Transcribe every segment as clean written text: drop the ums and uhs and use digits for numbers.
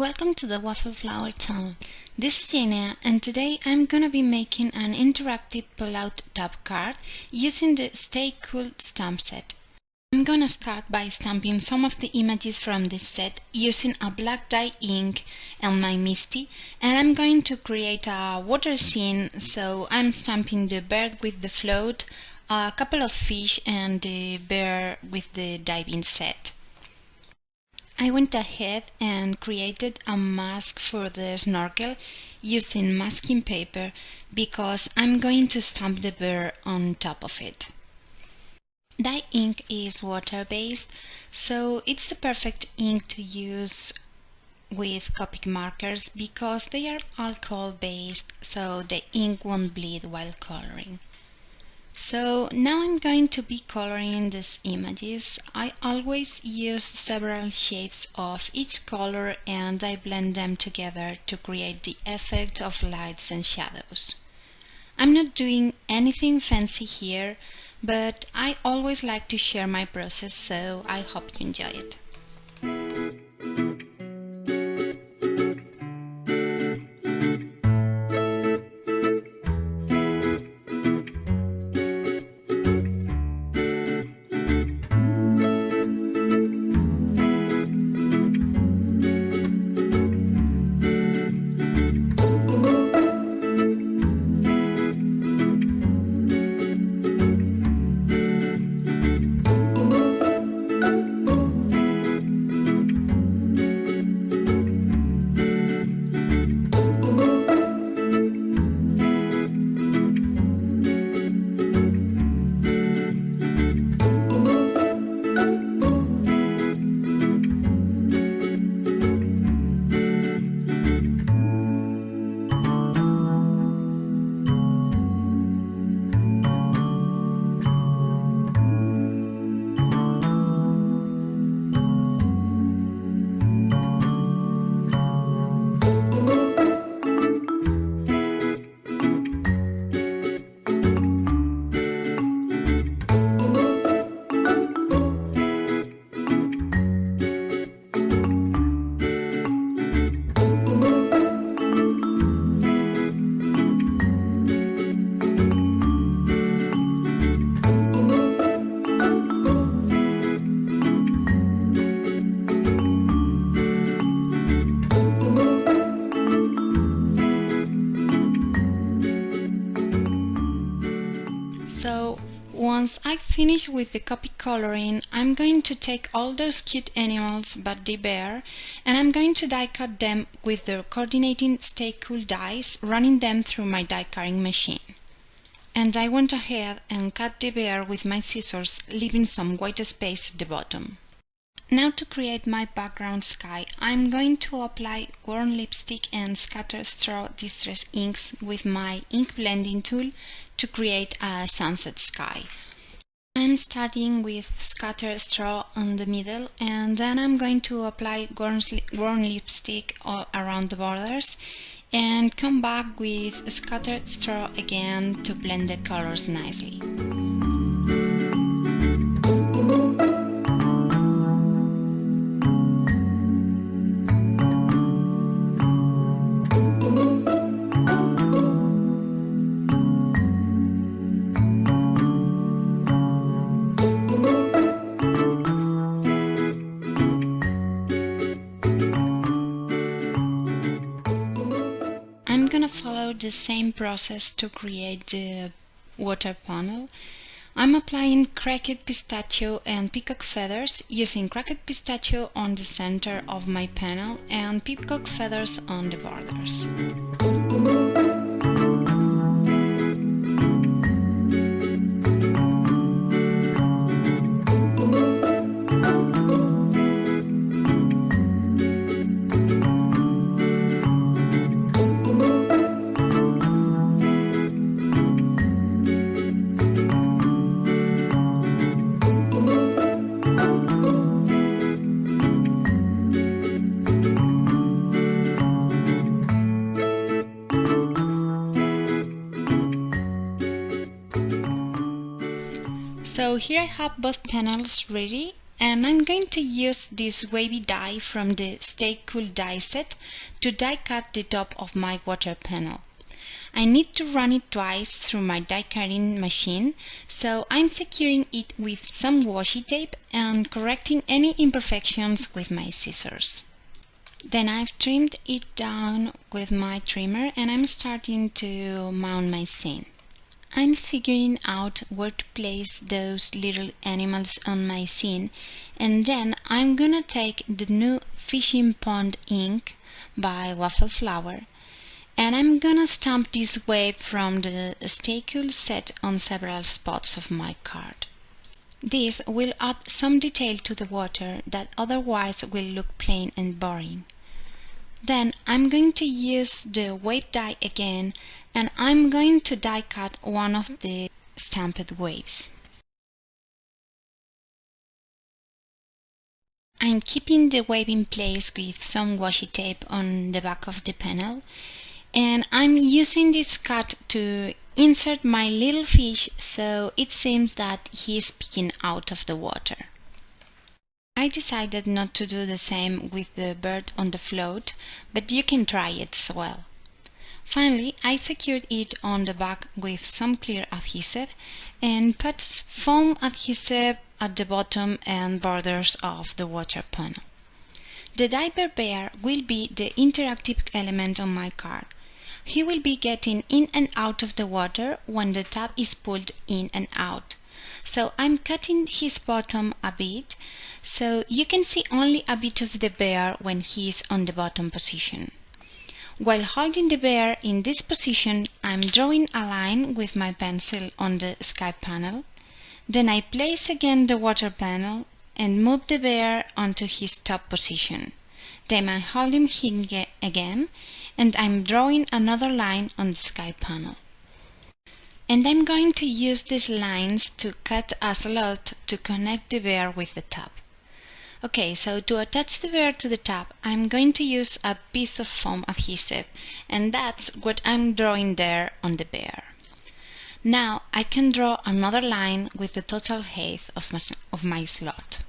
Welcome to the Waffle Flower channel. This is Yainea, and today I'm gonna be making an interactive pull-out tab card using the Stay Cool stamp set. I'm gonna start by stamping some of the images from this set using a black dye ink and my Misty, and I'm going to create a water scene, so I'm stamping the bird with the float, a couple of fish and the bear with the diving set. I went ahead and created a mask for the snorkel using masking paper because I'm going to stamp the bear on top of it. Dye ink is water-based, so it's the perfect ink to use with Copic markers because they are alcohol-based, so the ink won't bleed while coloring. So now I'm going to be coloring these images. I always use several shades of each color and I blend them together to create the effect of lights and shadows. I'm not doing anything fancy here, but I always like to share my process, so I hope you enjoy it. So once I finish with the Copic coloring, I'm going to take all those cute animals but the bear, and I'm going to die cut them with the coordinating Stay Cool dies, running them through my die cutting machine. And I went ahead and cut the bear with my scissors, leaving some white space at the bottom. Now to create my background sky, I'm going to apply warm lipstick and scatter straw distress inks with my ink blending tool to create a sunset sky. I'm starting with scatter straw on the middle, and then I'm going to apply warm lipstick all around the borders and come back with scattered straw again to blend the colors nicely. I'm gonna follow the same process to create the water panel. I'm applying cracked pistachio and peacock feathers, using cracked pistachio on the center of my panel and peacock feathers on the borders. So here I have both panels ready, and I'm going to use this wavy die from the Stay Cool die set to die cut the top of my water panel. I need to run it twice through my die cutting machine, so I'm securing it with some washi tape and correcting any imperfections with my scissors. Then I've trimmed it down with my trimmer and I'm starting to mount my scene. I'm figuring out where to place those little animals on my scene, and then I'm gonna take the new Fishing Pond ink by Waffle flower, and I'm gonna stamp this wave from the Stay Cool set on several spots of my card. This will add some detail to the water that otherwise will look plain and boring. Then I'm going to use the wave die again, and I'm going to die cut one of the stamped waves. I'm keeping the wave in place with some washi tape on the back of the panel, and I'm using this cut to insert my little fish so it seems that he's peeking out of the water. I decided not to do the same with the bird on the float, but you can try it as well. Finally, I secured it on the back with some clear adhesive and put foam adhesive at the bottom and borders of the water panel. The diver bear will be the interactive element on my card. He will be getting in and out of the water when the tab is pulled in and out. So I'm cutting his bottom a bit, so you can see only a bit of the bear when he is on the bottom position. While holding the bear in this position, I'm drawing a line with my pencil on the sky panel. Then I place again the water panel and move the bear onto his top position. Then I'm holding him again, and I'm drawing another line on the sky panel. And I'm going to use these lines to cut a slot to connect the bear with the top. Okay, so to attach the bear to the top, I'm going to use a piece of foam adhesive, and that's what I'm drawing there on the bear. Now I can draw another line with the total height of my slot.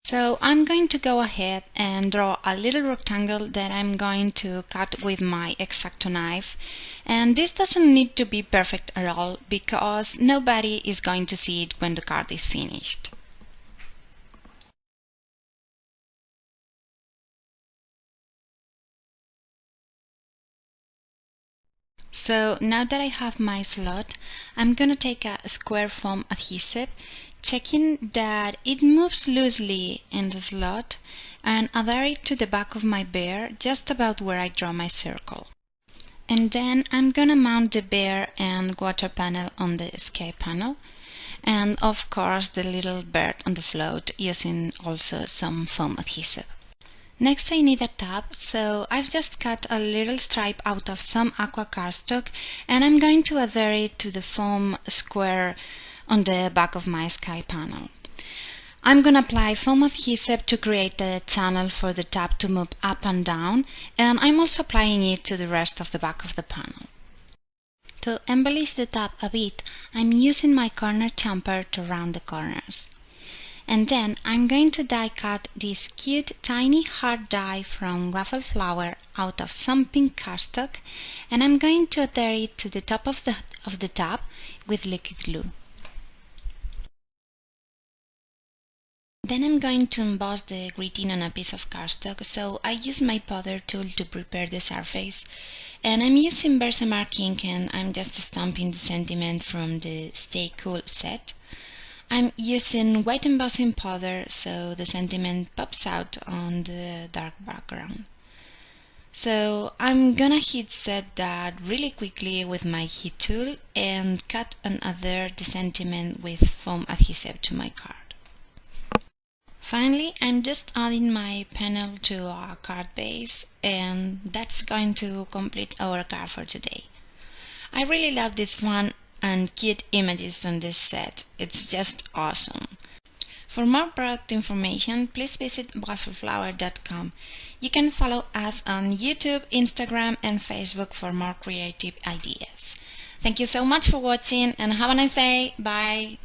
So I'm going to go ahead and draw a little rectangle that I'm going to cut with my X-Acto knife, and this doesn't need to be perfect at all because nobody is going to see it when the card is finished. So now that I have my slot, I'm going to take a square foam adhesive, checking that it moves loosely in the slot, and adhere it to the back of my bear just about where I draw my circle. And then I'm going to mount the bear and water panel on the sky panel, and of course the little bird on the float using also some foam adhesive. Next I need a tab, so I've just cut a little stripe out of some aqua cardstock, and I'm going to adhere it to the foam square on the back of my sky panel. I'm going to apply foam adhesive to create the channel for the tab to move up and down, and I'm also applying it to the rest of the back of the panel. To embellish the tab a bit, I'm using my corner jumper to round the corners. And then I'm going to die cut this cute tiny heart die from Waffle flower out of some pink cardstock, and I'm going to adhere it to the top of the tab with liquid glue. Then I'm going to emboss the greeting on a piece of cardstock, so I use my powder tool to prepare the surface, and I'm using Versamark ink, and I'm just stamping the sentiment from the Stay Cool set. I'm using white embossing powder so the sentiment pops out on the dark background. So I'm gonna heat set that really quickly with my heat tool and cut and adhere the sentiment with foam adhesive to my card. Finally, I'm just adding my panel to our card base, and that's going to complete our card for today. I really love this fun and cute images on this set. It's just awesome. For more product information, please visit waffleflower.com. You can follow us on YouTube, Instagram, and Facebook for more creative ideas. Thank you so much for watching, and have a nice day. Bye!